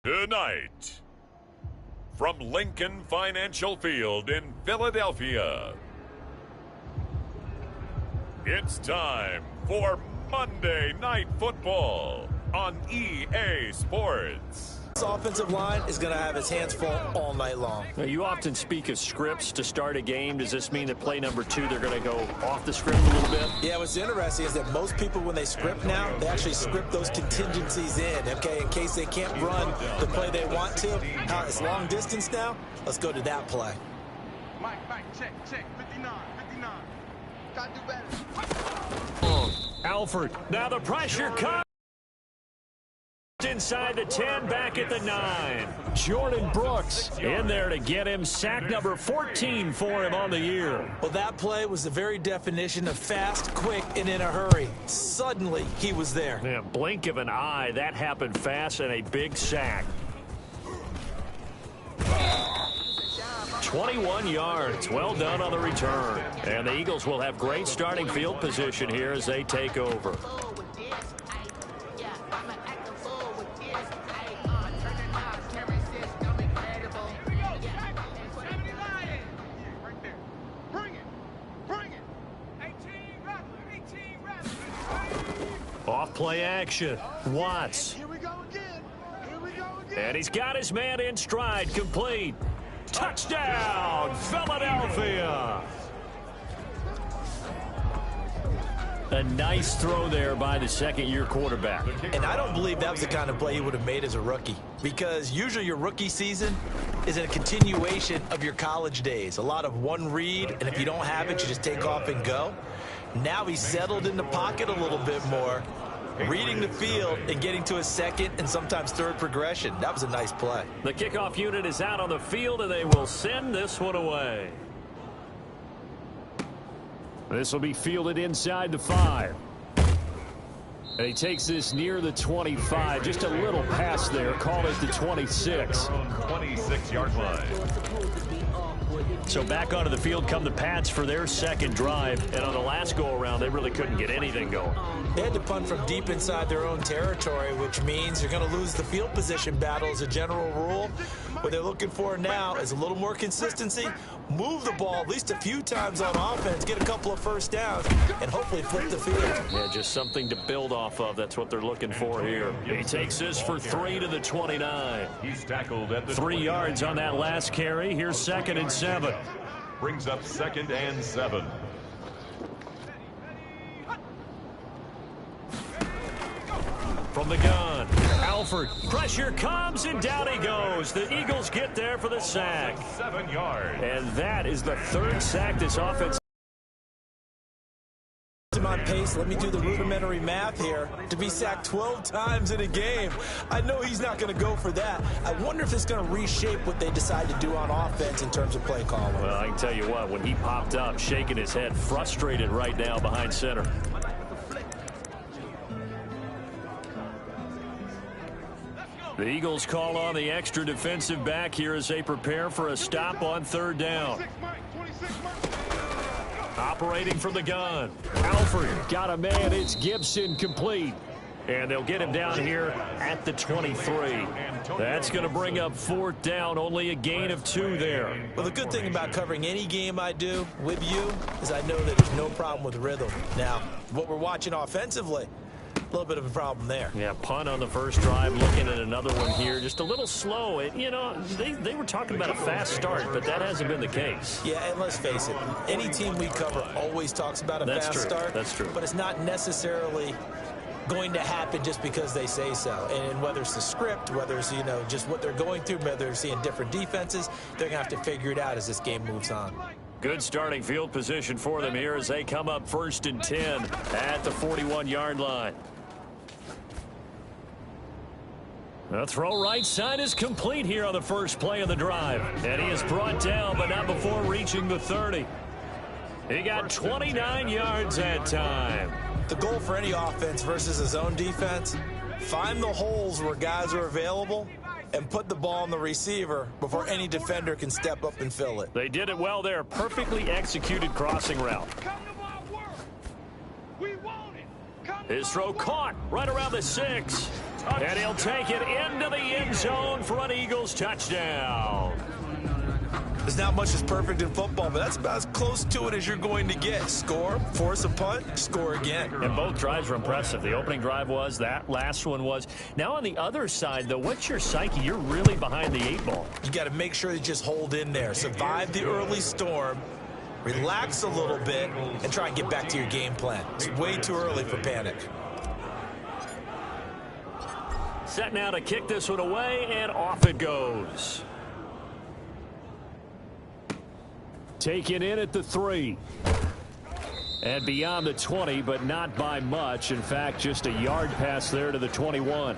Tonight, from Lincoln Financial Field in Philadelphia, it's time for Monday Night Football on EA Sports. This offensive line is going to have his hands full all night long. Now, you often speak of scripts to start a game. Does this mean that play number 2, they're going to go off the script a little bit? Yeah, what's interesting is that most people, when they script now, they actually script those contingencies in, okay, in case they can't run the play they want to. It's long distance now. Let's go to that play. Mike, check, 59. Gotta do better. Alford, now the pressure comes. Inside the 10, back at the 9. Jordan Brooks in there to get him sack number 14 for him on the year. Well, that play was the very definition of fast, quick, and in a hurry. Suddenly, he was there. Yeah, blink of an eye, that happened fast, and a big sack. 21 yards. Well done on the return. And the Eagles will have great starting field position here as they take over. Off play action. Watts. Here we go again. And he's got his man in stride. Complete. Touchdown, Philadelphia. A nice throw there by the second-year quarterback. And I don't believe that was the kind of play he would have made as a rookie, because usually your rookie season is a continuation of your college days. A lot of one read, and if you don't have it, you just take off and go. Now he's settled in the pocket a little bit more, reading the field and getting to his second and sometimes third progression. That was a nice play. The kickoff unit is out on the field, and they will send this one away. This will be fielded inside the 5. And he takes this near the 25. Just a little pass there. Call it the 26. 26-yard line. So back onto the field come the Pats for their second drive. And on the last go-around, they really couldn't get anything going. They had to punt from deep inside their own territory, which means you're going to lose the field position battle as a general rule. What they're looking for now is a little more consistency, move the ball at least a few times on offense, get a couple of first downs, and hopefully flip the field. Yeah, just something to build off of. That's what they're looking for here. He takes this for 3 to the 29. He's tackled at the 3 yards on that last carry. Here's 2nd and 7. Brings up 2nd and 7. From the gun, Alford. Pressure comes, and down he goes. The Eagles get there for the sack. 7 yards. And that is the 3rd sack this offense. On pace, let me do the rudimentary math here. To be sacked 12 times in a game, I know he's not going to go for that. I wonder if it's going to reshape what they decide to do on offense in terms of play calling. Well, I can tell you what, when he popped up, shaking his head, frustrated right now behind center. The Eagles call on the extra defensive back here as they prepare for a stop on 3rd down. Operating from the gun. Alford got a man. It's Gibson complete. And they'll get him down here at the 23. That's going to bring up 4th down. Only a gain of 2 there. Well, the good thing about covering any game I do with you is I know that there's no problem with rhythm. Now, what we're watching offensively, a little bit of a problem there. Yeah, punt on the first drive, looking at another one here. Just a little slow. You know, they were talking about a fast start, but that hasn't been the case. Yeah, and let's face it, any team we cover always talks about a fast start. That's true. But it's not necessarily going to happen just because they say so. And whether it's the script, whether it's, you know, just what they're going through, whether they're seeing different defenses, they're going to have to figure it out as this game moves on. Good starting field position for them here as they come up 1st and 10 at the 41-yard line. The throw right side is complete here on the first play of the drive. And he is brought down, but not before reaching the 30. He got 29 yards that time. The goal for any offense versus his own defense, find the holes where guys are available and put the ball on the receiver before any defender can step up and fill it. They did it well there. Perfectly executed crossing route. We want it. His throw caught right around the 6. And he'll take it into the end zone for an Eagles touchdown. There's not much that's perfect in football, but that's about as close to it as you're going to get. Score, force a punt, score again. And both drives were impressive. The opening drive was, that last one was. Now on the other side, though, what's your psyche? You're really behind the 8 ball. You got to make sure you just hold in there. Survive the early storm, relax a little bit, and try and get back to your game plan. It's way too early for panic. Set now to kick this one away, and off it goes. Taken in at the 3. And beyond the 20, but not by much. In fact, just a yard pass there to the 21.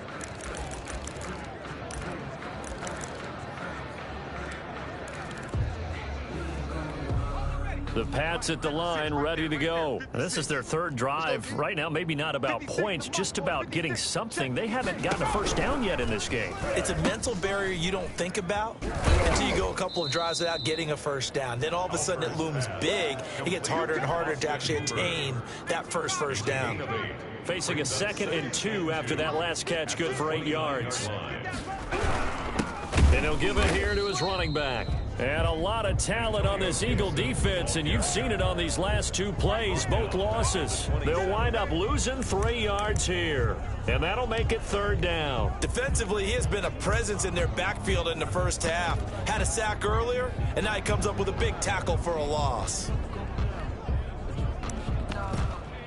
The Pats at the line, ready to go. This is their 3rd drive. Right now, maybe not about points, just about getting something. They haven't gotten a first down yet in this game. It's a mental barrier you don't think about until you go a couple of drives without getting a first down. Then all of a sudden it looms big. It gets harder and harder to actually attain that first down. Facing a 2nd and 2 after that last catch, good for 8 yards. And he'll give it here to his running back. And a lot of talent on this Eagle defense, and you've seen it on these last 2 plays, both losses. They'll wind up losing 3 yards here, and that'll make it 3rd down. Defensively, he has been a presence in their backfield in the first half. Had a sack earlier, and now he comes up with a big tackle for a loss.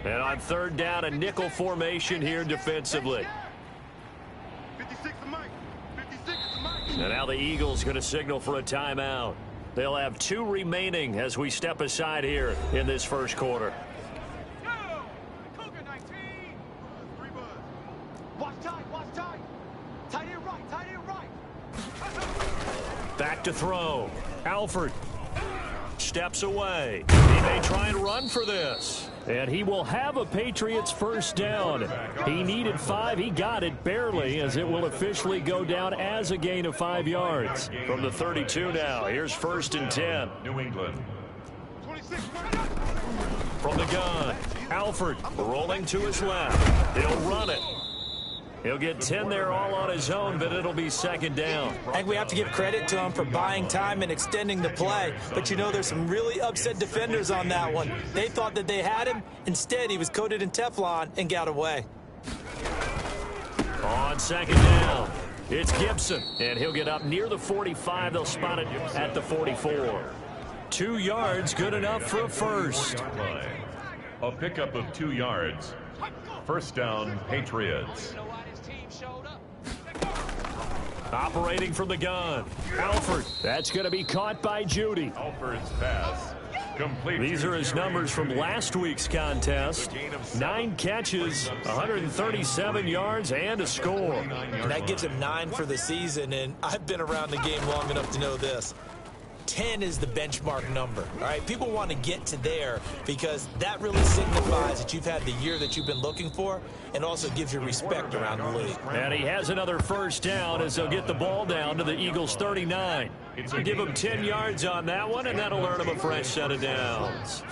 And on 3rd down, a nickel formation here defensively. 56 to Mike. 56 to Mike. And now the Eagles going to signal for a timeout. They'll have 2 remaining as we step aside here in this first quarter. Go! Cougar 19. 3 buzz. Watch tight, watch tight. Tight end right, tight end right. Back to throw. Alford steps away. He may try and run for this. And he will have a Patriots first down. He needed 5. He got it barely, as it will officially go down as a gain of 5 yards. From the 32 now, here's 1st and 10. New England. 26. From the gun, Alford rolling to his left. He'll run it. He'll get 10 there all on his own, but it'll be 2nd down. I think we have to give credit to him for buying time and extending the play. But, you know, there's some really upset defenders on that one. They thought that they had him. Instead, he was coated in Teflon and got away. On 2nd down, it's Gibson, and he'll get up near the 45. They'll spot it at the 44. 2 yards, good enough for a first. A pickup of 2 yards. First down, Patriots. Operating from the gun, Alford. That's going to be caught by Judy. Alford's pass. Complete. These are his numbers from last week's contest. 9 catches, 137 yards, and a score. And that gives him 9 for the season, and I've been around the game long enough to know this. 10 is the benchmark number, all right? People want to get to there because that really signifies that you've had the year that you've been looking for and also gives you respect around the league. And he has another first down as they'll get the ball down to the Eagles' 39. Give him 10 yards on that one, and that'll earn him a fresh set of downs.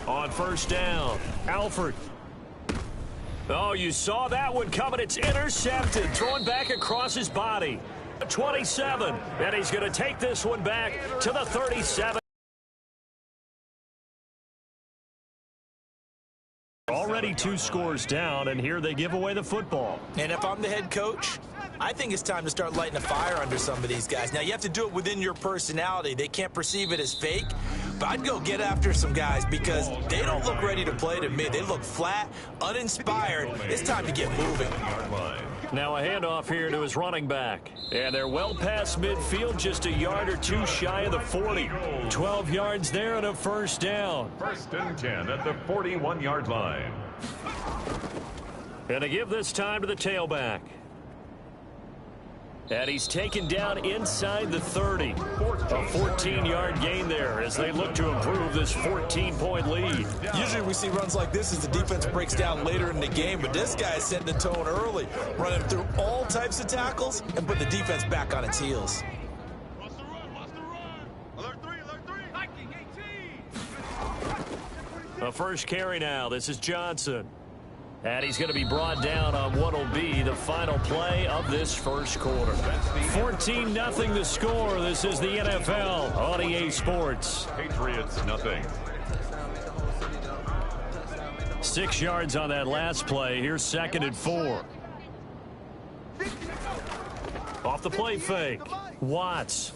On 1st down, Alford. Oh, you saw that one coming. It's intercepted, thrown back across his body. 27, and he's going to take this one back to the 37. Already 2 scores down, and here they give away the football. And if I'm the head coach, I think it's time to start lighting a fire under some of these guys. Now, you have to do it within your personality. They can't perceive it as fake, but I'd go get after some guys because they don't look ready to play to me. They look flat, uninspired. It's time to get moving. Now a handoff here to his running back. And they're well past midfield, just a yard or 2 shy of the 40. 12 yards there and a first down. 1st and 10 at the 41-yard line. And to give this time to the tailback. And he's taken down inside the 30. A 14-yard gain there as they look to improve this 14-point lead. Usually we see runs like this as the defense breaks down later in the game, but this guy is setting the tone early, running through all types of tackles and put the defense back on its heels. Watch the run, watch the run. Alert 3, alert 3. Viking 18. A first carry now. This is Johnson. And he's going to be brought down on what will be the final play of this first quarter. 14-0 the score. This is the NFL on EA Sports. Patriots nothing. 6 yards on that last play. Here's 2nd and 4. Off the play fake. Watts.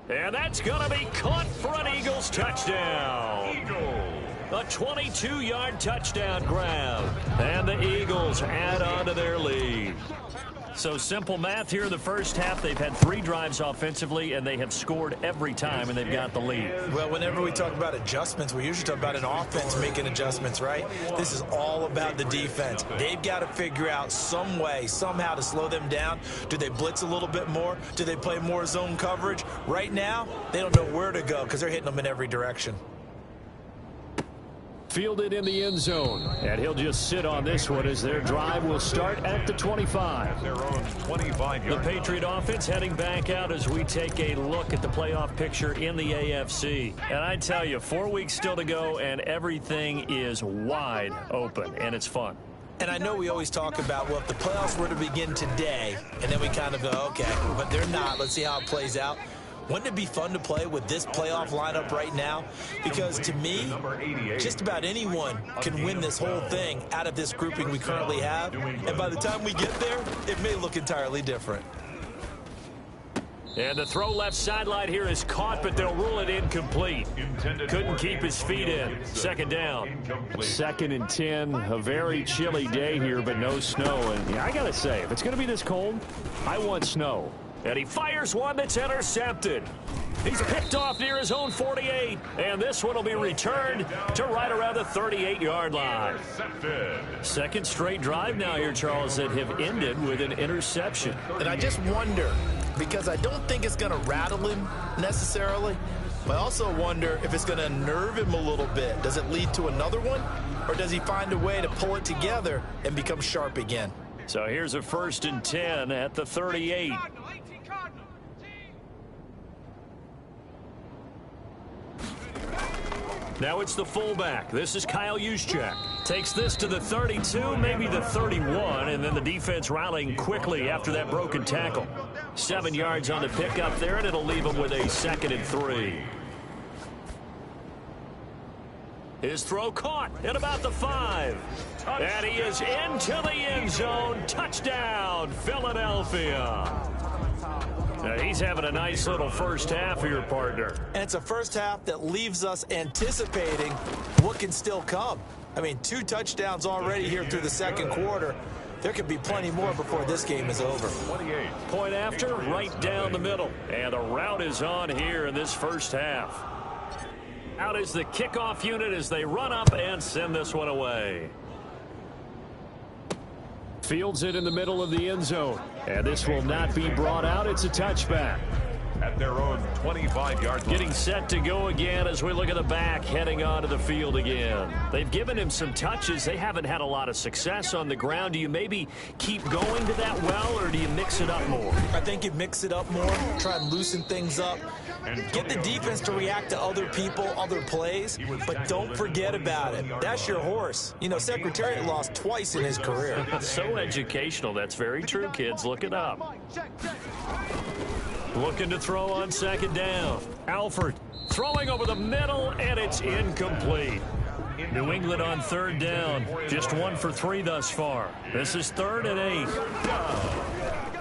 And that's going to be caught for an Eagles touchdown. A 22-yard touchdown grab. And the Eagles add on to their lead. So simple math here in the first half. They've had 3 drives offensively, and they have scored every time, and they've got the lead. Well, whenever we talk about adjustments, we usually talk about an offense making adjustments, right? This is all about the defense. They've got to figure out some way, somehow to slow them down. Do they blitz a little bit more? Do they play more zone coverage? Right now, they don't know where to go because they're hitting them in every direction. Fielded in the end zone, and he'll just sit on this one as their drive will start at the 25. Their own 25-yard. The Patriot offense heading back out as we take a look at the playoff picture in the AFC. And I tell you, 4 weeks still to go, and everything is wide open, and it's fun. And I know we always talk about, well, if the playoffs were to begin today, and then we kind of go, okay, but they're not. Let's see how it plays out. Wouldn't it be fun to play with this playoff lineup right now? Because to me, just about anyone can win this whole thing out of this grouping we currently have. And by the time we get there, it may look entirely different. And the throw left sideline here is caught, but they'll rule it incomplete. Couldn't keep his feet in. 2nd down. 2nd and 10. A very chilly day here, but no snow. And yeah, I got to say, if it's going to be this cold, I want snow. And he fires one that's intercepted. He's picked off near his own 48. And this one will be returned to right around the 38-yard line. Second straight drive now here, Charles, that have ended with an interception. And I just wonder, because I don't think it's going to rattle him necessarily, but I also wonder if it's going to nerve him a little bit. Does it lead to another one? Or does he find a way to pull it together and become sharp again? So here's a 1st and 10 at the 38. Now it's the fullback. This is Kyle Juszczyk. Takes this to the 32, maybe the 31, and then the defense rallying quickly after that broken tackle. 7 yards on the pickup there, and it'll leave him with a 2nd and 3. His throw caught at about the 5. And he is into the end zone. Touchdown, Philadelphia. Now he's having a nice little first half here, partner. And it's a first half that leaves us anticipating what can still come. I mean, 2 touchdowns already here through the 2nd quarter. There could be plenty more before this game is over. Point after, right down the middle. And the route is on here in this first half. Out is the kickoff unit as they run up and send this one away. Fields it in the middle of the end zone. And this will not be brought out. It's a touchback. At their own 25-yard line. Getting set to go again as we look at the back heading onto the field again. They've given him some touches. They haven't had a lot of success on the ground. Do you maybe keep going to that well, or do you mix it up more? I think you mix it up more, try and loosen things up. Get the defense to react to other people, other plays, but don't forget about it. That's your horse. You know, Secretariat lost twice in his career. So educational. That's very true, kids. Look it up. Looking to throw on 2nd down. Alford throwing over the middle, and it's incomplete. New England on 3rd down. Just 1 for 3 thus far. This is 3rd and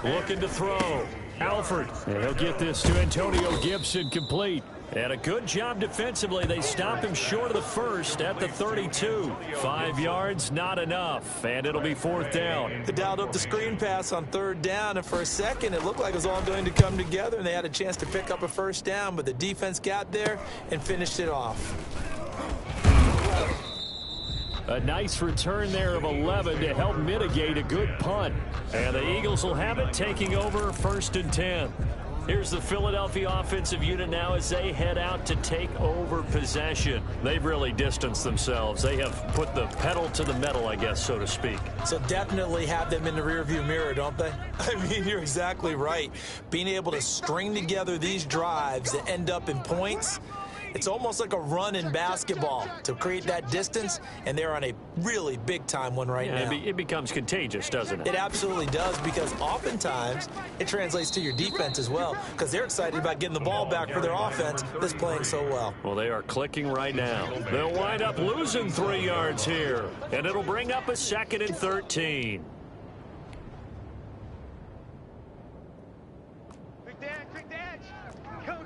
8. Looking to throw. Alford. And he'll get this to Antonio Gibson complete. And a good job defensively. They stop him short of the 1st at the 32. 5 yards, not enough. And it'll be 4th down. They dialed up the screen pass on 3rd down, and for a second it looked like it was all going to come together, and they had a chance to pick up a 1st down, but the defense got there and finished it off. A nice return there of 11 to help mitigate a good punt. And the Eagles will have it, taking over 1st and 10. Here's the Philadelphia offensive unit now as they head out to take over possession. They've really distanced themselves. They have put the pedal to the metal, I guess, so to speak. So definitely have them in the rearview mirror, don't they? I mean, you're exactly right. Being able to string together these drives that end up in points, It's almost like a run in basketball to create that distance, and they're on a really big-time one right now. It becomes contagious, doesn't it? It absolutely does, because oftentimes it translates to your defense as well, because they're excited about getting the ball back for their offense that's playing so well. Well, they are clicking right now. They'll wind up losing 3 yards here, and it'll bring up a 2nd and 13. Quick dash. Go.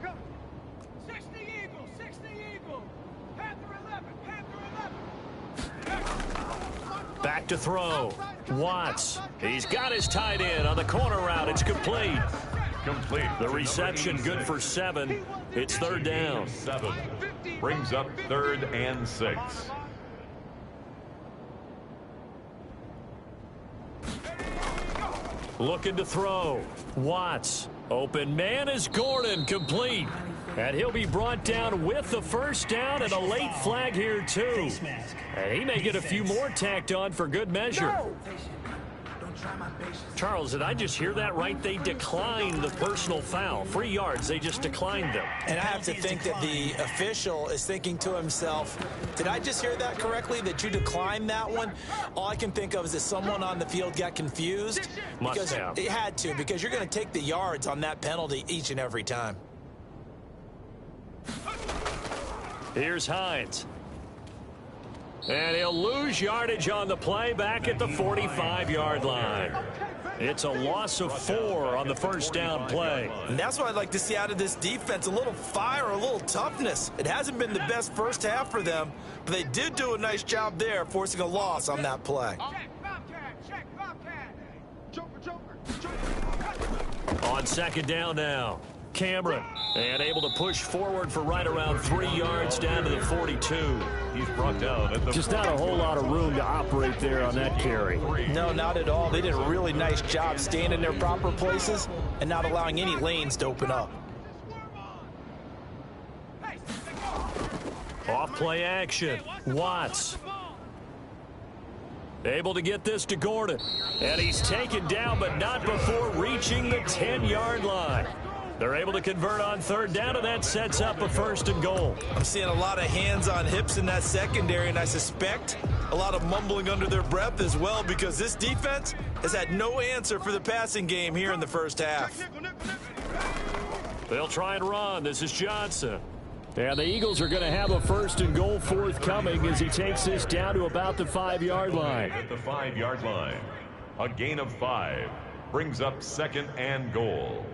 60 Eagles. 60 Eagles. Panther 11. Panther 11. Back to throw. Watts. He's got his tight end on the corner route. It's complete. Complete. The reception good for 7. It's 3rd down. 7 brings up 3rd and 6. Looking to throw. Watts. Open man is Gordon. Complete. And he'll be brought down with the 1st down and a late flag here, too. And he may get a few more tacked on for good measure. Charles, did I just hear that right? They declined the personal foul. 3 yards, they just declined them. And I have to think that the official is thinking to himself, did I just hear that correctly, that you declined that one? All I can think of is that someone on the field got confused. Must have. It had to, because you're going to take the yards on that penalty each and every time. Here's Hines. And he'll lose yardage on the play back at the 45-yard line. It's a loss of 4 on the 1st down play. And that's what I'd like to see out of this defense, a little fire, a little toughness. It hasn't been the best first half for them, but they did do a nice job there, forcing a loss on that play. Check Bobcat. Joker. On 2nd down now. Cameron, and able to push forward for right around 3 yards down to the 42. He's brought down at the Just not a whole lot of room to operate there on that carry. No, not at all. They did a really nice job staying in their proper places and not allowing any lanes to open up. Off play action. Watts. Able to get this to Gordon. And he's taken down, but not before reaching the 10-yard line. They're able to convert on 3rd down, and that sets up a 1st and goal. I'm seeing a lot of hands on hips in that secondary, and I suspect a lot of mumbling under their breath as well, because this defense has had no answer for the passing game here in the 1st half. They'll try and run. This is Johnson. And the Eagles are going to have a 1st and goal forthcoming as he takes this down to about the 5-yard line. At the 5-yard line, a gain of 5 brings up 2nd and goal.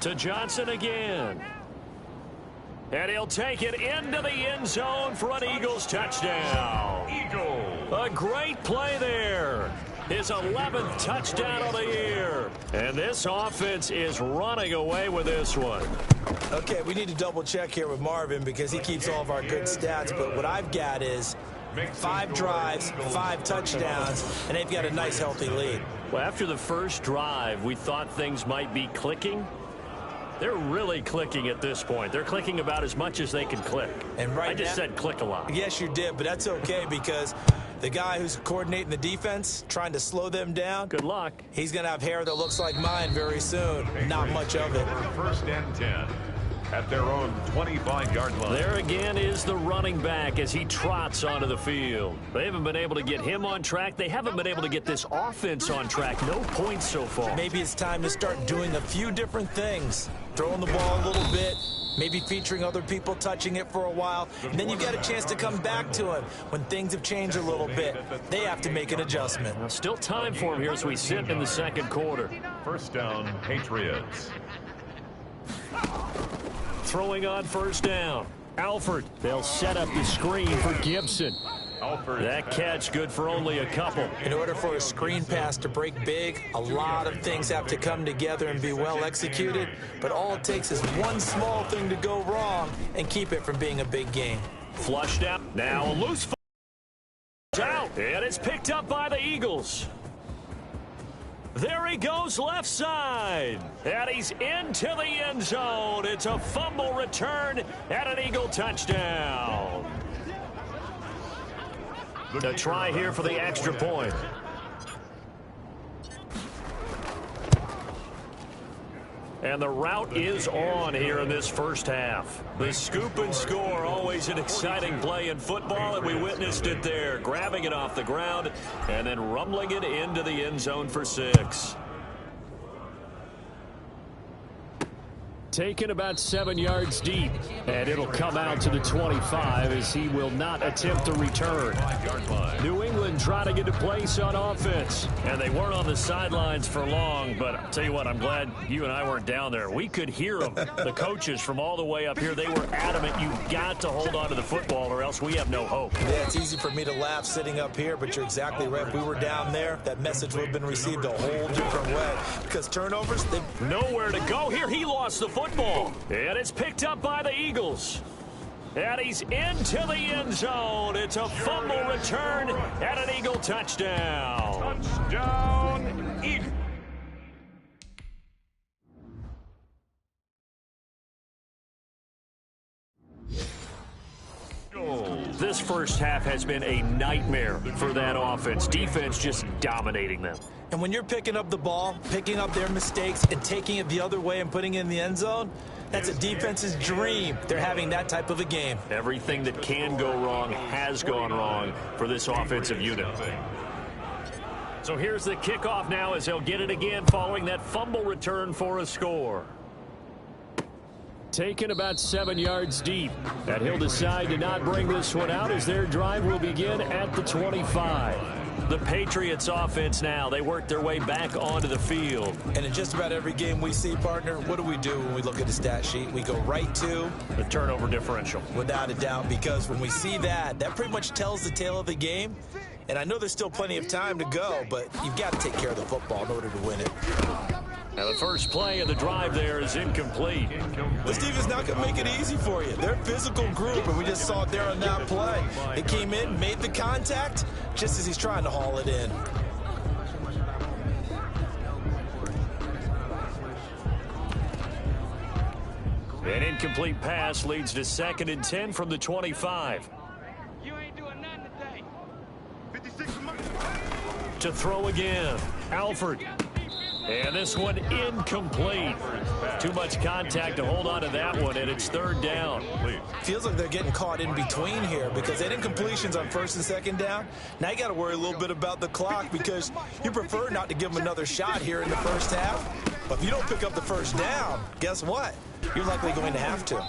To Johnson again. And he'll take it into the end zone for an Eagles touchdown. Eagle. A great play there. His 11th touchdown of the year. And this offense is running away with this one. Okay, we need to double check here with Marvin because he keeps all of our good stats, but what I've got is 5 drives, 5 touchdowns, and they've got a nice healthy lead. Well, after the first drive, we thought things might be clicking. They're really clicking at this point. They're clicking about as much as they can click. And right I just now, said click a lot. Yes, you did, but that's okay because the guy who's coordinating the defense, trying to slow them down, Good luck. he's going to have hair that looks like mine very soon. Not much of it. 1st and 10 at their own 25-yard line. There again is the running back as he trots onto the field. They haven't been able to get him on track. They haven't been able to get this offense on track. No points so far. Maybe it's time to start doing a few different things. Throwing the ball a little bit, maybe featuring other people touching it for a while, and then you get a chance to come back to him when things have changed a little bit. They have to make an adjustment. Now, still time for him here as we sit in the 2nd quarter. 1st down, Patriots. Throwing on 1st down. Alford. They'll set up the screen for Gibson. That catch good for only a couple. In order for a screen pass to break big, a lot of things have to come together and be well executed, but all it takes is one small thing to go wrong and keep it from being a big game. Flushed out. Now a loose out, and it's picked up by the Eagles. There he goes left side, and he's into the end zone. It's a fumble return and an Eagle touchdown. The try here for the extra point. And the route is on here in this first half. The scoop and score, always an exciting play in football, and we witnessed it there. Grabbing it off the ground and then rumbling it into the end zone for 6. Taken about 7 yards deep, and it'll come out to the 25 as he will not attempt to return. New England trying to get to place on offense, and they weren't on the sidelines for long, but I'll tell you what, I'm glad you and I weren't down there. We could hear them. The coaches from all the way up here, they were adamant, you've got to hold on to the football or else we have no hope. Yeah, it's easy for me to laugh sitting up here, but you're exactly right. If we were down there, that message would have been received a whole different way, because turnovers, they... Nowhere to go here. He lost the football, and it's picked up by the Eagles. And he's into the end zone. It's a fumble return and an Eagle touchdown. Touchdown, Eagle. This first half has been a nightmare for that offense. Defense just dominating them. And when you're picking up the ball, picking up their mistakes, and taking it the other way and putting it in the end zone, that's a defense's dream. They're having that type of a game. Everything that can go wrong has gone wrong for this offensive unit. So here's the kickoff now as they'll get it again following that fumble return for a score. Taken about 7 yards deep, and he'll decide to not bring this one out as their drive will begin at the 25. The Patriots offense now, they work their way back onto the field. And in just about every game we see, partner, what do we do when we look at the stat sheet? We go right to the turnover differential. Without a doubt, because when we see that, that pretty much tells the tale of the game. And I know there's still plenty of time to go, but you've got to take care of the football in order to win it. Now the first play of the drive there is incomplete. This defense not going to make it easy for you. They're a physical group, and we just saw it there on that play. They came in, made the contact, just as he's trying to haul it in. An incomplete pass leads to 2nd and 10 from the 25. You ain't doing nothing today. 56 to throw again. Alford. And this one incomplete. Too much contact to hold on to that one, and it's 3rd down. Feels like they're getting caught in between here because they had incompletions on 1st and 2nd down. Now you got to worry a little bit about the clock because you prefer not to give them another shot here in the first half. But if you don't pick up the 1st down, guess what? You're likely going to have to.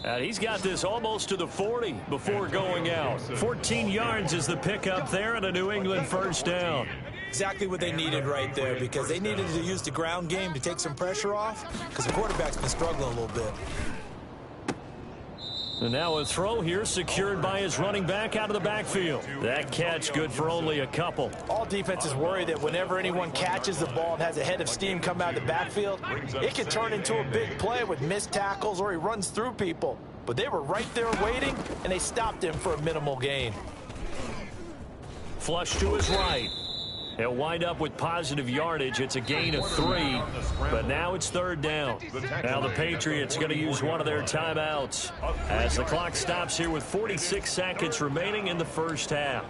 And he's got this almost to the 40 before going out. 14 yards is the pickup there and a New England 1st down. Exactly what they needed right there because they needed to use the ground game to take some pressure off because the quarterback's been struggling a little bit. And now a throw here secured by his running back out of the backfield. That catch good for only a couple. All defenses worry that whenever anyone catches the ball and has a head of steam come out of the backfield, it can turn into a big play with missed tackles or he runs through people. But they were right there waiting, and they stopped him for a minimal gain. Flush to his right. He'll wind up with positive yardage. It's a gain of 3, but now it's 3rd down. Now the Patriots going to use one of their timeouts as the clock stops here with 46 seconds remaining in the first half.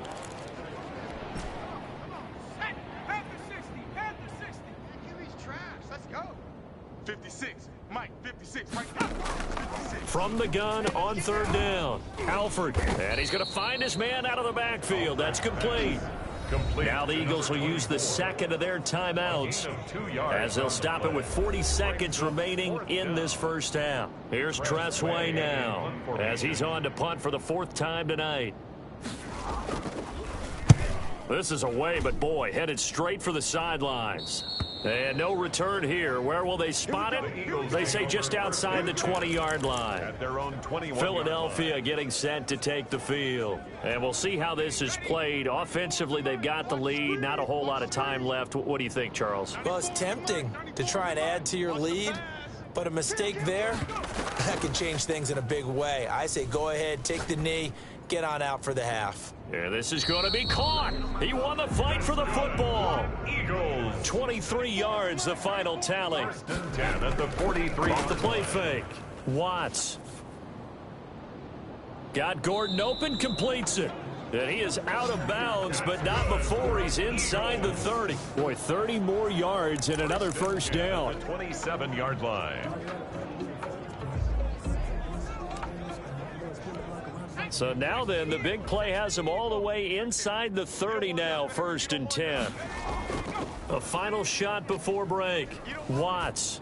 Head to 60. Head to 60. QB's trash. Let's go. 56. Mike, 56. Right there. 56. From the gun on 3rd down. Alford. And he's going to find his man out of the backfield. That's complete. Now the Eagles will use the 2nd of their timeouts as they'll stop it with 40 seconds remaining in this first half. Here's Tressway now as he's on to punt for the 4th time tonight. This is away, but boy, headed straight for the sidelines. And no return here. Where will they spot it? They say just outside the 20-yard line. Philadelphia getting set to take the field. And we'll see how this is played. Offensively, they've got the lead. Not a whole lot of time left. What do you think, Charles? Well, it's tempting to try and add to your lead, but a mistake there, that can change things in a big way. I say go ahead, take the knee, get on out for the half. Yeah, this is going to be caught. He won the fight for the football. Eagles. 23 yards, the final tally. 10 at the 43. Off the play fake. Watts. Got Gordon open, completes it. And he is out of bounds, but not before he's inside the 30. Boy, 30 more yards and another first down. 27-yard line. So now then, the big play has him all the way inside the 30 now, 1st and 10. A final shot before break. Watts.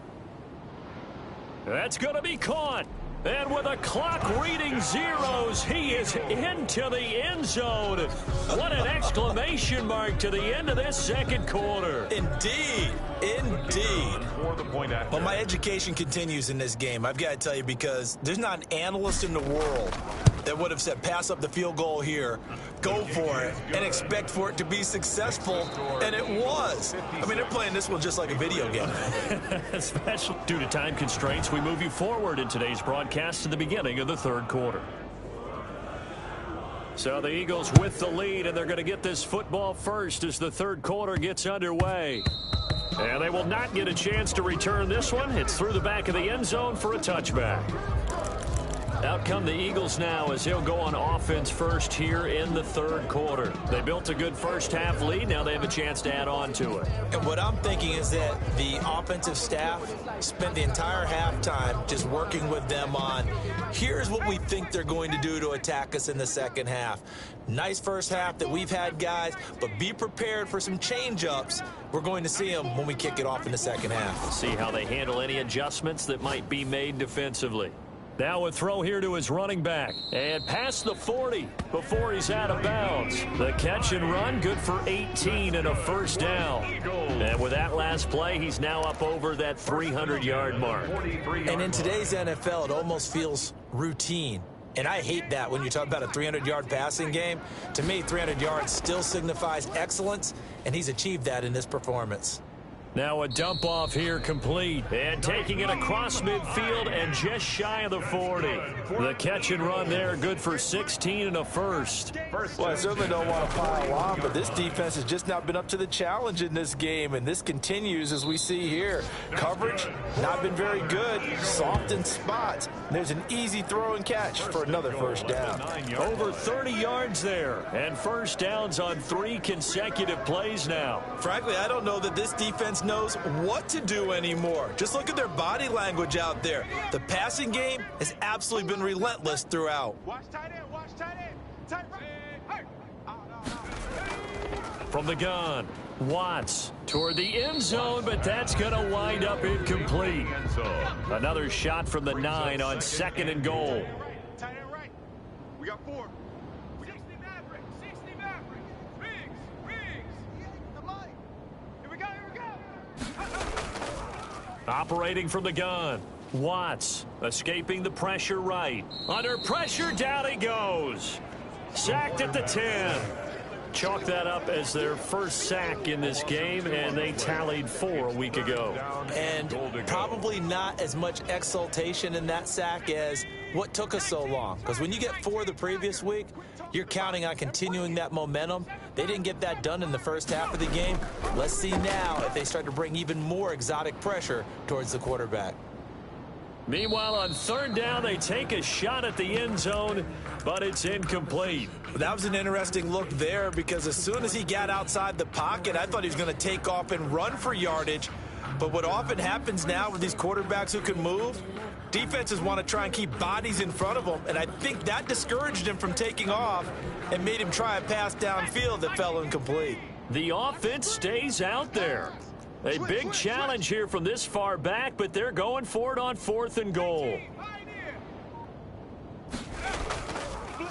That's going to be caught. And with a clock reading zeros, he is into the end zone. What an exclamation mark to the end of this second quarter. Indeed. Indeed. For the point after. Well, my education continues in this game, I've got to tell you, because there's not an analyst in the world that would have said pass up the field goal here, go for it, and expect for it to be successful, and it was. I mean, they're playing this one just like a video game. Especially due to time constraints, we move you forward in today's broadcast to the beginning of the third quarter. So the Eagles with the lead, and they're going to get this football first as the third quarter gets underway. And they will not get a chance to return this one. It's through the back of the end zone for a touchback. Out come the Eagles now as he'll go on offense first here in the third quarter. They built a good first half lead. Now they have a chance to add on to it. And what I'm thinking is that the offensive staff spent the entire halftime just working with them on, here's what we think they're going to do to attack us in the second half. Nice first half that we've had, guys, but be prepared for some change-ups. We're going to see them when we kick it off in the second half. See how they handle any adjustments that might be made defensively. Now a throw here to his running back. And past the 40 before he's out of bounds. The catch and run, good for 18 and a first down. And with that last play, he's now up over that 300-yard mark. And in today's NFL, it almost feels routine. And I hate that when you talk about a 300-yard passing game. To me, 300 yards still signifies excellence, and he's achieved that in this performance. Now a dump off here complete. And taking it across midfield and just shy of the 40. The catch and run there, good for 16 and a first. Well, I certainly don't want to pile on, but this defense has just not been up to the challenge in this game, and this continues as we see here. Coverage, not been very good. Soft in spots. There's an easy throw and catch for another first down. Over 30 yards there, and first downs on 3 consecutive plays now. Frankly, I don't know that this defense knows what to do anymore. Just look at their body language out there. The passing game has absolutely been relentless throughout. Watch tight end, watch tight end. Tight right. From the gun, Watts toward the end zone, but that's going to wind up incomplete. Another shot from the 9 on 2nd and goal. Tight end right. We got 4. 60 Maverick, 60 Maverick. Riggs. The mic. Here we go. Operating from the gun, Watts escaping the pressure right. Under pressure, down he goes. Sacked at the 10. Chalk that up as their first sack in this game, and they tallied 4 a week ago. And probably not as much exultation in that sack as what took us so long. Because when you get 4 the previous week, you're counting on continuing that momentum. They didn't get that done in the first half of the game. Let's see now if they start to bring even more exotic pressure towards the quarterback. Meanwhile, on 3rd down, they take a shot at the end zone, but it's incomplete. That was an interesting look there, because as soon as he got outside the pocket, I thought he was going to take off and run for yardage. But what often happens now with these quarterbacks who can move, defenses want to try and keep bodies in front of them, and I think that discouraged him from taking off and made him try a pass downfield that fell incomplete. The offense stays out there. A big challenge here from this far back, but they're going for it on 4th and goal.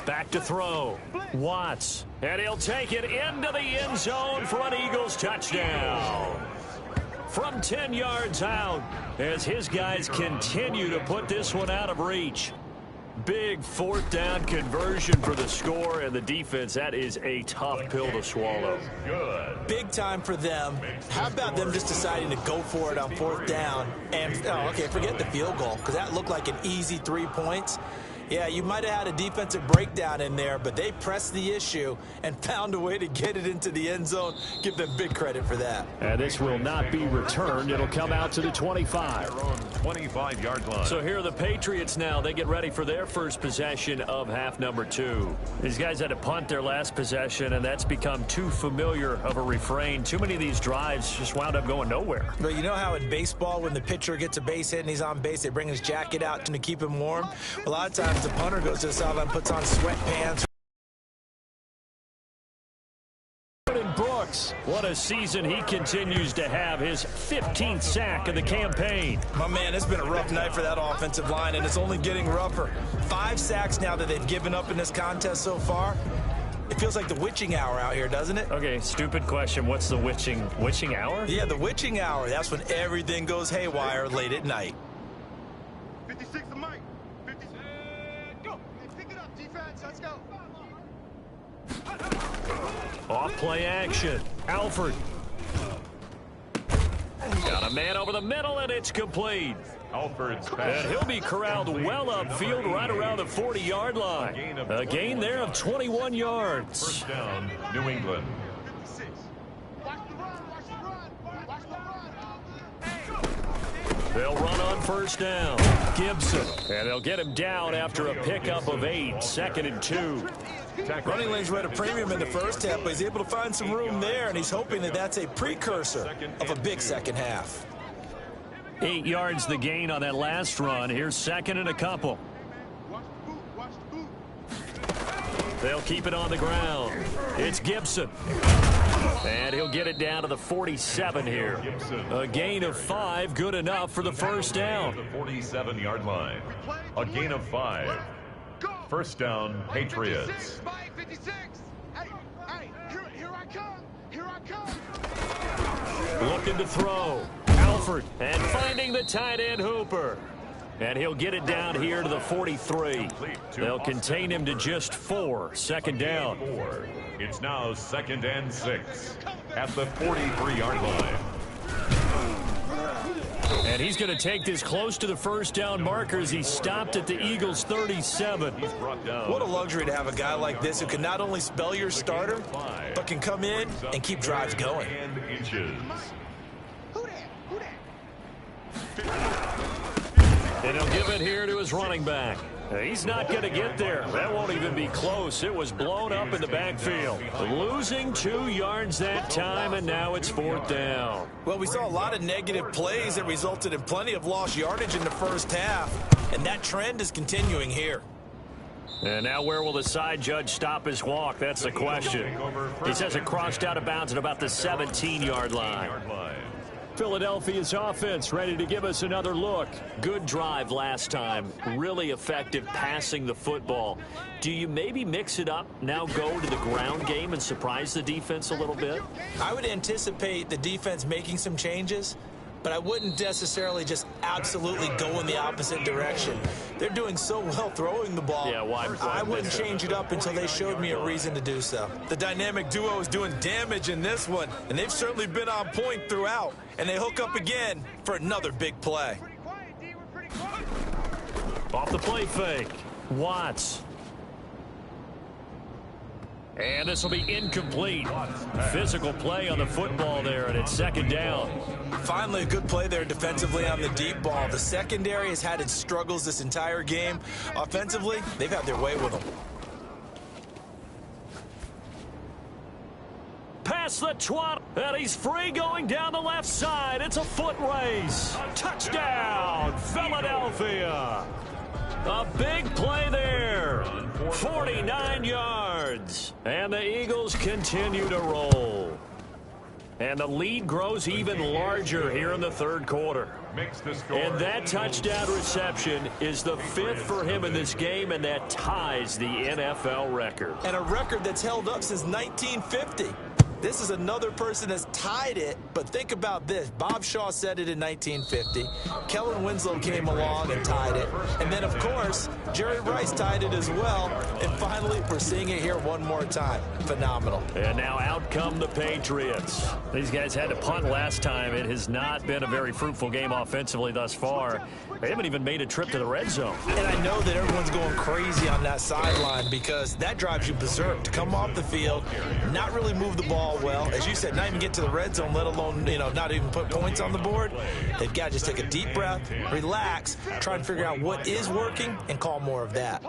Back to throw. Watts. And he'll take it into the end zone for an Eagles touchdown. From 10 yards out, as his guys continue to put this one out of reach. Big 4th down conversion for the score, and the defense, that is a tough pill to swallow. Good. Big time for them. How about them just deciding to go for it on 4th down? And, forget the field goal, because that looked like an easy 3 points. Yeah, you might have had a defensive breakdown in there, but they pressed the issue and found a way to get it into the end zone. Give them big credit for that. And this will not be returned. It'll come out to the 25. 25-yard line. So here are the Patriots now. They get ready for their first possession of half number 2. These guys had to punt their last possession, and that's become too familiar of a refrain. Too many of these drives just wound up going nowhere. But you know how in baseball, when the pitcher gets a base hit and he's on base, they bring his jacket out to keep him warm? A lot of times the punter goes to the sideline, puts on sweatpants. Brooks, what a season he continues to have, his 15th sack of the campaign. My man, it's been a rough night for that offensive line, and it's only getting rougher. 5 sacks now that they've given up in this contest so far. It feels like the witching hour out here, doesn't it? Okay, stupid question. What's the witching hour? Yeah, the witching hour. That's when everything goes haywire late at night. 56 to Mike. 56. Go. Pick it up, defense. Let's go. Off play action. Alford. Got a man over the middle, and it's complete. Alford's And pass. he'll be corralled well upfield right around the 40-yard line. A gain there of 21 yards. First down, New England. 56. Watch the run. Watch the run. Watch the run. They'll run on first down. Gibson. And they'll get him down after a pickup of 8. 2nd and 2. Running lanes were at a premium in the first half, but he's able to find some room there, and he's hoping that that's a precursor of a big second half. 8 yards the gain on that last run. Here's 2nd and a couple. Watch the boot. Watch the boot. They'll keep it on the ground. It's Gibson. And he'll get it down to the 47 here. A gain of 5, good enough for the first down. The 47-yard line. A gain of 5. First down, Patriots. 56, Mike, 56. Hey, here I come. Here I come. Looking to throw. Alford. And finding the tight end Hooper. And he'll get it down here to the 43. They'll contain him to just 4. 2nd down. It's now 2nd and 6 at the 43-yard line. And he's going to take this close to the first down markers. He stopped at the Eagles' 37. He's brought down. What a luxury to have a guy like this who can not only spell your starter, but can come in and keep drives going. And inches. Who that? Who that? And he'll give it here to his running back. He's not going to get there. That won't even be close. It was blown up in the backfield. Losing 2 yards that time, and now it's 4th down. Well, we saw a lot of negative plays that resulted in plenty of lost yardage in the first half, and that trend is continuing here. And now where will the side judge stop his walk? That's the question. He says it crossed out of bounds at about the 17-yard line. Philadelphia's offense ready to give us another look. Good drive last time. Really effective passing the football. Do you maybe mix it up, now go to the ground game and surprise the defense a little bit? I would anticipate the defense making some changes, but I wouldn't necessarily just absolutely go in the opposite direction. They're doing so well throwing the ball. Yeah, why? I wouldn't change it up until they showed me a reason to do so. The dynamic duo is doing damage in this one, and they've certainly been on point throughout. And they hook up again for another big play. Pretty quiet, D. We're pretty quiet. Off the play fake. Watts. And this will be incomplete. Physical play on the football there, and it's 2nd down. Finally, a good play there defensively on the deep ball. The secondary has had its struggles this entire game. Offensively, they've had their way with them. Past the 20, and he's free going down the left side. It's a foot race. Touchdown, Philadelphia. A big play there. 49 yards. And the Eagles continue to roll. And the lead grows even larger here in the 3rd quarter. And that touchdown reception is the 5th for him in this game, and that ties the NFL record. And a record that's held up since 1950. This is another person that's tied it, but think about this. Bob Shaw said it in 1950. Kellen Winslow came along and tied it. And then, of course, Jerry Rice tied it as well. And finally, we're seeing it here one more time. Phenomenal. And now out come the Patriots. These guys had to punt last time. It has not been a very fruitful game offensively thus far. They haven't even made a trip to the red zone. And I know that everyone's going crazy on that sideline because that drives you berserk to come off the field, not really move the ball, ball well. As you said, not even get to the red zone, let alone, not even put points on the board. They've got to just take a deep breath, relax, try and figure out what is working, and call more of that.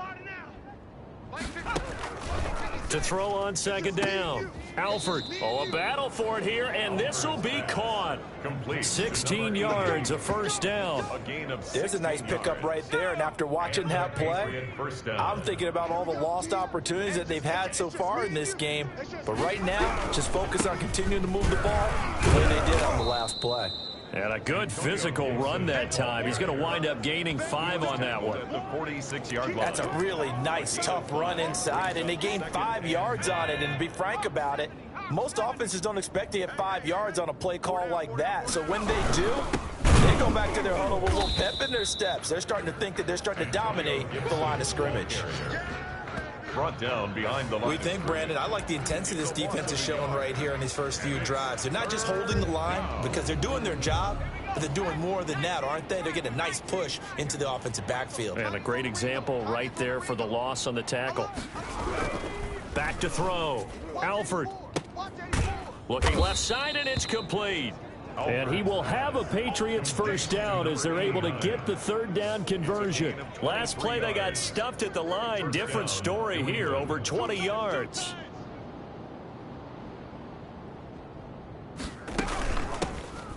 To throw on second down. Alford, a battle for it here, and this will be caught. Complete. 16 yards, a first down. There's a nice pickup right there, and after watching that play, I'm thinking about all the lost opportunities that they've had so far in this game. But right now, just focus on continuing to move the ball the way they did on the last play. And a good physical run that time. He's going to wind up gaining 5 on that one. The 46-yard line. That's a really nice, tough run inside, and they gained 5 yards on it. And to be frank about it, most offenses don't expect to get 5 yards on a play call like that. So when they do, they go back to their huddle with a little pep in their steps. They're starting to think that they're starting to dominate the line of scrimmage. Brought down behind the line. We think, Brandon, I like the intensity this defense is showing right here in these first few drives. They're not just holding the line because they're doing their job, but they're doing more than that, aren't they? They're getting a nice push into the offensive backfield. And a great example right there for the loss on the tackle. Back to throw. Alford. Looking left side, and it's complete. And he will have a Patriots first down as they're able to get the third down conversion. Last play, they got stuffed at the line. Different story here, over 20 yards.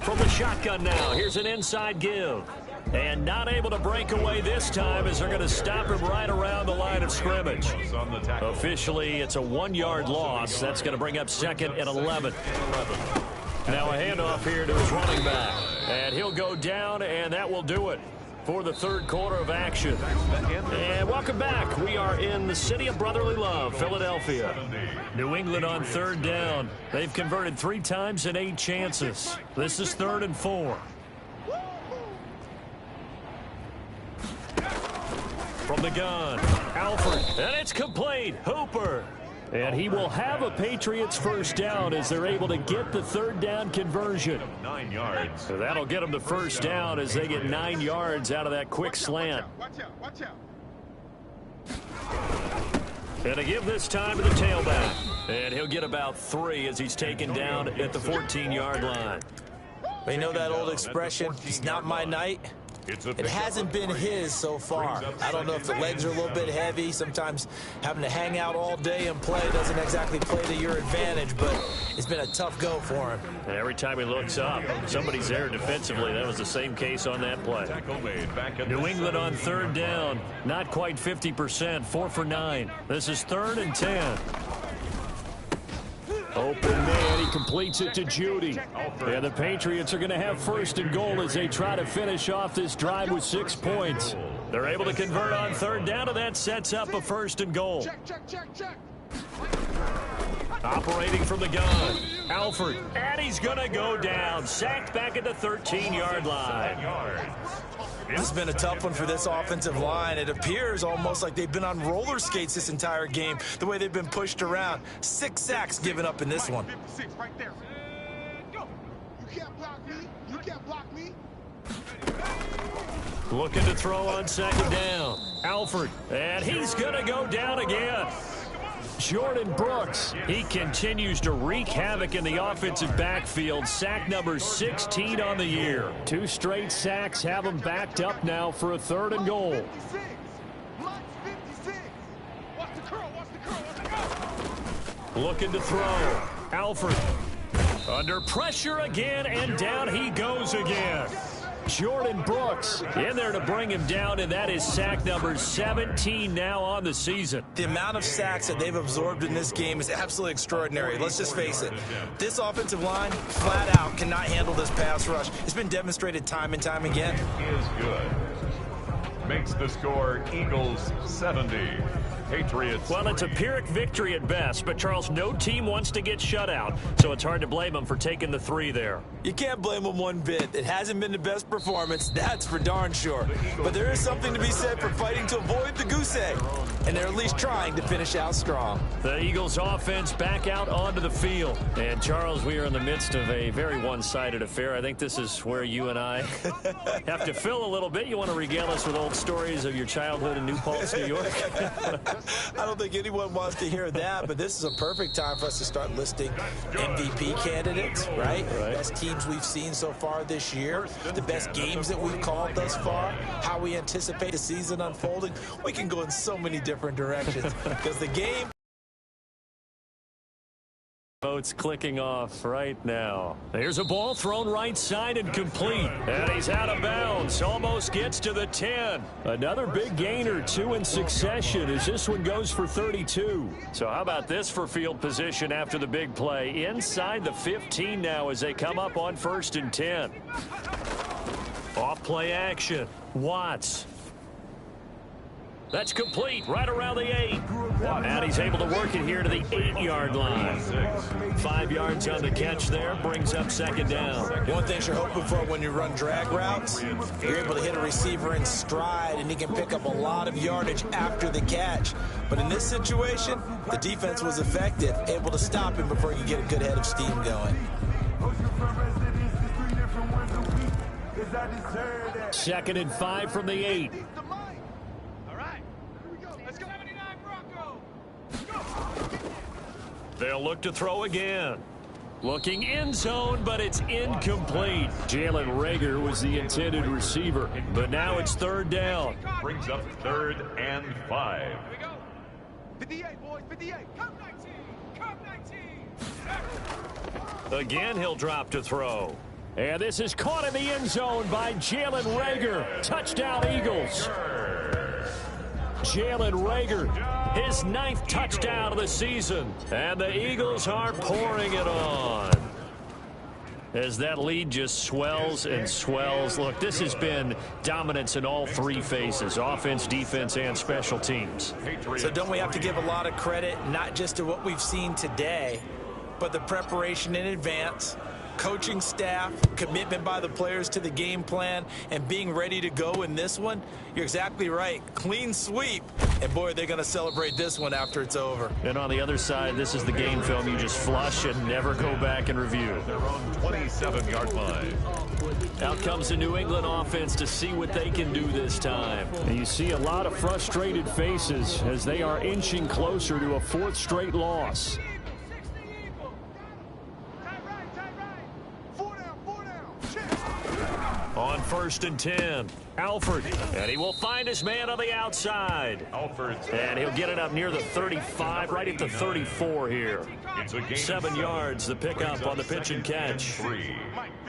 From the shotgun now, here's an inside give. And not able to break away this time as they're going to stop him right around the line of scrimmage. Officially, it's a 1-yard loss. That's going to bring up 2nd and 11. Now a handoff here to his running back. And he'll go down, and that will do it for the third quarter of action. And welcome back. We are in the city of brotherly love, Philadelphia. New England on third down. They've converted 3 times in 8 chances. This is 3rd and 4. From the gun, Alford, and it's complete. Hooper. And he will have a Patriots first down as they're able to get the third down conversion. 9 yards. So that'll get them the first down as they get 9 yards out of that quick slant. Watch out. And to give this time to the tailback. And he'll get about 3 as he's taken down at the 14-yard line. You know that old expression, it's not my night? It hasn't been his so far. I don't know if the legs are a little bit heavy. Sometimes having to hang out all day and play doesn't exactly play to your advantage, but it's been a tough go for him. And every time he looks up, somebody's there defensively. That was the same case on that play. New England on third down. Not quite 50%, 4 for 9. This is 3rd and 10. Open man, he completes it to Judy. And the Patriots are going to have 1st and goal as they try to finish off this drive with 6 points. They're able to convert on third down, and that sets up a 1st and goal. Check. Operating from the gun, Alford. And he's going to go down. Sacked back at the 13-yard line. This has been a tough one for this offensive line. It appears almost like they've been on roller skates this entire game, the way they've been pushed around. 6 sacks given up in this one. 56 right there. Go. You can't block me. Looking to throw on second down. Alford. And he's going to go down again. Jordan Brooks, he continues to wreak havoc in the offensive backfield. Sack number 16 on the year. 2 straight sacks have him backed up now for a 3rd and goal. 56. Watch the curl. Looking to throw. Alford. Under pressure again, and down he goes again. Jordan Brooks in there to bring him down, and that is sack number 17 now on the season. The amount of sacks that they've absorbed in this game is absolutely extraordinary. Let's just face it. This offensive line, flat out, cannot handle this pass rush. It's been demonstrated time and time again. Is good. Makes the score Eagles 70. Patriots. Well, it's a Pyrrhic victory at best, but Charles, no team wants to get shut out, so it's hard to blame them for taking the 3 there. You can't blame them one bit. It hasn't been the best performance, that's for darn sure. But there is something to be said for fighting to avoid the goose egg, and they're at least trying to finish out strong. The Eagles offense back out onto the field. And Charles, we are in the midst of a very one-sided affair. I think this is where you and I have to fill a little bit. You want to regale us with old stories of your childhood in New Paltz, New York? I don't think anyone wants to hear that, but this is a perfect time for us to start listing MVP candidates, right? Best teams we've seen so far this year, the best games that we've called thus far, how we anticipate the season unfolding. We can go in so many different directions because the game... Votes clicking off right now. Here's a ball thrown right side and complete. And he's out of bounds. Almost gets to the 10. Another big gainer, 2 in succession as this one goes for 32. So how about this for field position after the big play? Inside the 15 now as they come up on 1st and 10. Off play action. Watts. That's complete right around the 8. And he's able to work it here to the 8-yard line. 5 yards on the catch there, brings up 2nd down. One thing you're hoping for when you run drag routes, you're able to hit a receiver in stride, and he can pick up a lot of yardage after the catch. But in this situation, the defense was effective, able to stop him before he could get a good head of steam going. 2nd and 5 from the 8. They'll look to throw again. Looking end zone, but it's incomplete. Jalen Reagor was the intended receiver, but now it's 3rd down. Brings up 3rd and 5. Here we go. 58, boys, 58. Come 19. Come 19. Again, he'll drop to throw. And this is caught in the end zone by Jalen Reagor. Touchdown, Eagles. Jalen Reagor, his 9th touchdown of the season. And the Eagles are pouring it on. As that lead just swells and swells. Look, this has been dominance in all 3 phases, offense, defense, and special teams. So don't we have to give a lot of credit, not just to what we've seen today, but the preparation in advance, coaching staff, commitment by the players to the game plan, and being ready to go in this one? You're exactly right. Clean sweep. And, boy, they're going to celebrate this one after it's over. And on the other side, this is the game film you just flush and never go back and review. Their own 27-yard line. Out comes the New England offense to see what they can do this time. And you see a lot of frustrated faces as they are inching closer to a 4th straight loss. On 1st and 10, Alford, and he will find his man on the outside. Alford. And he'll get it up near the 35, right at the 34 here. 7 yards, the pickup on the pitch and catch. 3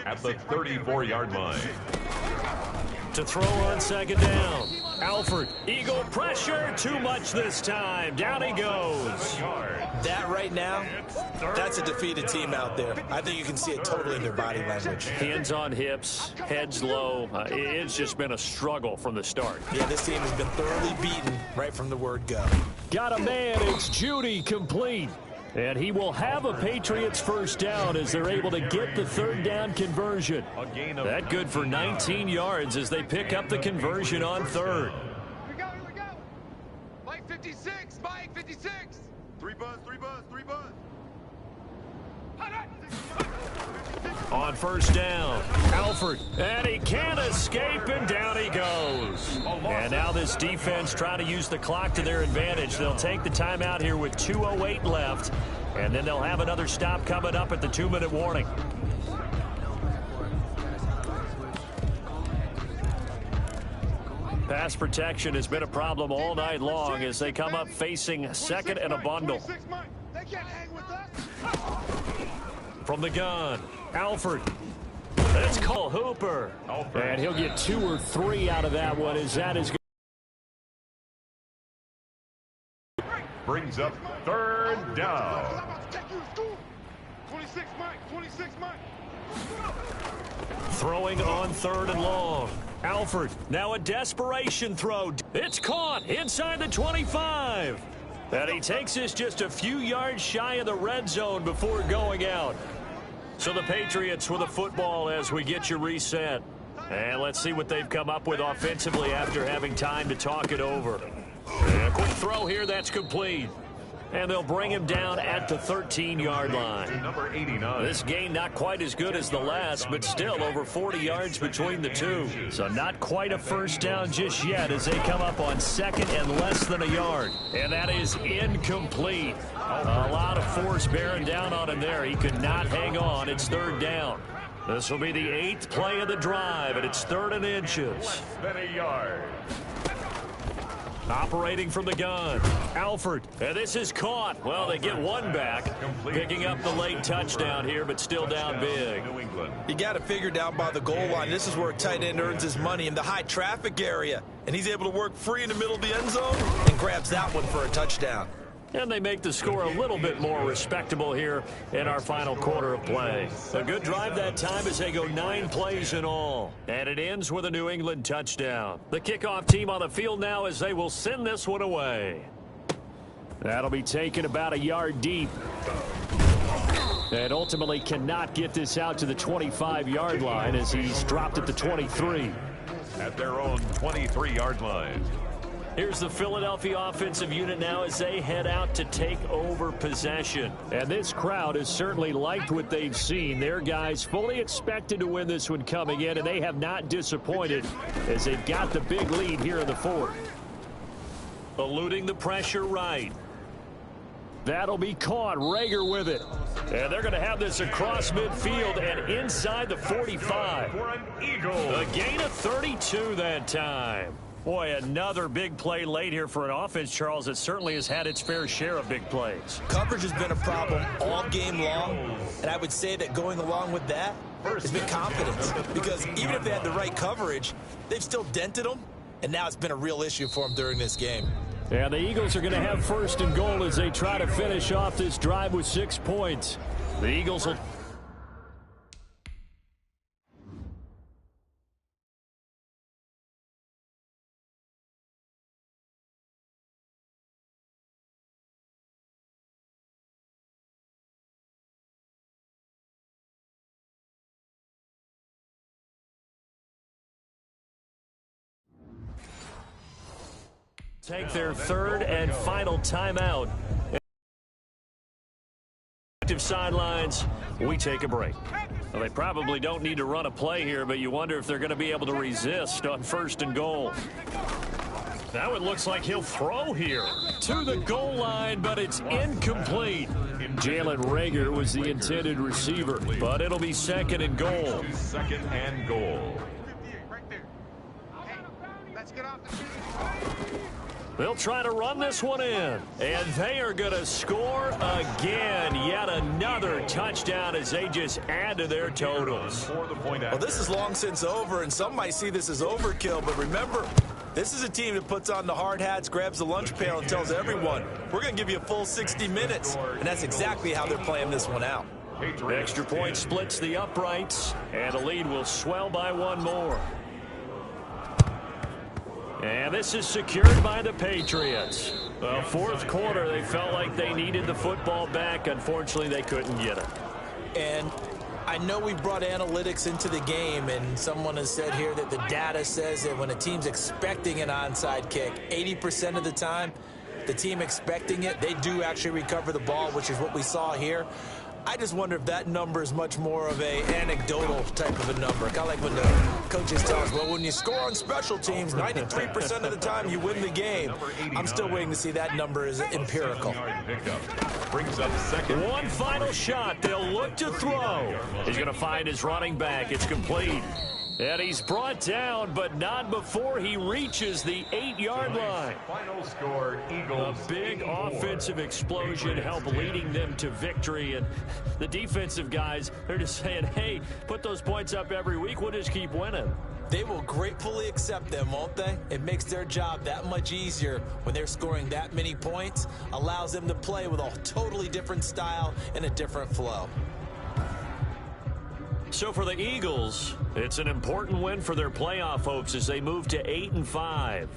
at the 34-yard line. To throw on 2nd down. Alford, Eagle pressure, too much this time. Down he goes. That right now, that's a defeated team out there. I think you can see it totally in their body language. Hands on hips, heads low. It's just been a struggle from the start. Yeah, this team has been thoroughly beaten right from the word go. Got a man, it's Judy, complete. And he will have a Patriots 1st down as they're able to get the 3rd down conversion. That good for 19 yards as they pick up the conversion on 3rd. Here we go. Mike 56, Mike 56. 3 buzz, 3 buzz, 3 buzz. On 1st down, Alford, and he can't escape, and down he goes. And now this defense trying to use the clock to their advantage. They'll take the timeout here with 2:08 left, and then they'll have another stop coming up at the 2-minute warning. Pass protection has been a problem all night long as they come up facing 2nd and a bundle. They can't hang with us. From the gun, Alford. Let's call Hooper. And he'll get 2 or 3 out of that one as that is. Brings up 3rd down. 26, Mike. 26, Mike. Throwing on 3rd and long. Alford, now a desperation throw. It's caught inside the 25. And he takes this just a few yards shy of the red zone before going out. So the Patriots with the football as we get you reset. And let's see what they've come up with offensively after having time to talk it over. And a quick throw here, that's complete. And they'll bring him down at the 13-yard line. Number 89. This gain not quite as good as the last, but still over 40 yards between the two. So not quite a first down just yet as they come up on second and less than a yard. And that is incomplete. A lot of force bearing down on him there. He could not hang on. It's third down. This will be the 8th play of the drive, and it's 3rd and inches. Less than a yard. Operating from the gun, Alford, and this is caught. Well, they get one back, picking up the late touchdown here, but still down big. New England. You got to figure down by the goal line. This is where a tight end earns his money, in the high traffic area. And he's able to work free in the middle of the end zone and grabs that one for a touchdown. And they make the score a little bit more respectable here in our final quarter of play. A good drive that time as they go 9 plays in all. And it ends with a New England touchdown. The kickoff team on the field now as they will send this one away. That'll be taken about a yard deep. And ultimately cannot get this out to the 25-yard line as he's dropped at the 23. At their own 23-yard line. Here's the Philadelphia offensive unit now as they head out to take over possession. And this crowd has certainly liked what they've seen. Their guys fully expected to win this one coming in, and they have not disappointed as they've got the big lead here in the 4th. Eluding the pressure right. That'll be caught. Rager with it. And they're going to have this across midfield and inside the 45. For an Eagle. A gain of 32 that time. Boy, another big play late here for an offense, Charles, that certainly has had its fair share of big plays. Coverage has been a problem all game long, and I would say that going along with that has been confidence. Because even if they had the right coverage, they've still dented them, and now it's been a real issue for them during this game. And the Eagles are going to have 1st and goal as they try to finish off this drive with 6 points. The Eagles will... take their 3rd and final timeout. Sidelines, we take a break. Well, they probably don't need to run a play here, but you wonder if they're going to be able to resist on 1st and goal. Now it looks like he'll throw here to the goal line, but it's incomplete. Jalen Rager was the intended receiver, but it'll be 2nd and goal. 2nd and goal. Let's get off the field. They'll try to run this one in, and they are going to score again. Yet another touchdown as they just add to their totals. Well, this is long since over, and some might see this as overkill, but remember, this is a team that puts on the hard hats, grabs the lunch pail, and tells everyone, we're going to give you a full 60 minutes, and that's exactly how they're playing this one out. Extra point splits the uprights, and the lead will swell by 1 more. And this is secured by the Patriots. Well, 4th quarter, they felt like they needed the football back. Unfortunately, they couldn't get it. And I know we brought analytics into the game, and someone has said here that the data says that when a team's expecting an onside kick, 80% of the time, the team expecting it, they do actually recover the ball, which is what we saw here. I just wonder if that number is much more of a anecdotal type of a number. Kind of like when the coaches tell us, well, when you score on special teams, 93% of the time you win the game. I'm still waiting to see that number is empirical. Brings up 2nd. One final shot. They'll look to throw. He's going to find his running back. It's complete. And he's brought down, but not before he reaches the 8-yard line. Final score, Eagles. A big offensive explosion helped leading them to victory. And the defensive guys, they're just saying, hey, put those points up every week. We'll just keep winning. They will gratefully accept them, won't they? It makes their job that much easier when they're scoring that many points. Allows them to play with a totally different style and a different flow. So for the Eagles, it's an important win for their playoff hopes as they move to 8-5.